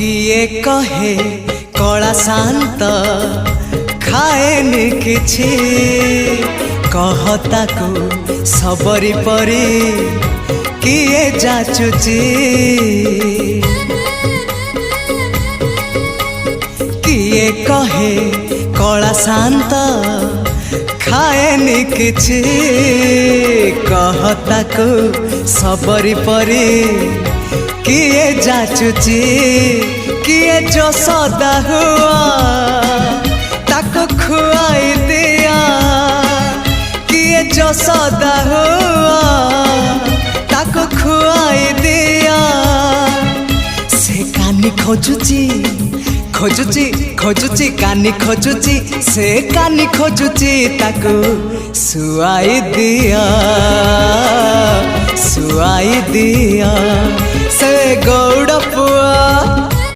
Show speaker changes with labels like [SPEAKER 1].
[SPEAKER 1] किए कहे कला शांत खाएनि किछि कहता को सबरी परी किए जाचुची किए कहे कला शांत खाएनि किछि कहता को सबरी परी किए जाचुची किए जो सदा हुआ ताको खुआई दिया किए जो सदा हुआ ताको खुआई दिया से कानी खोजुची खोजुची खोजुची कानी खोजुची से कानी खोजुची ताको सुआई दिया से गौड़ पुआ।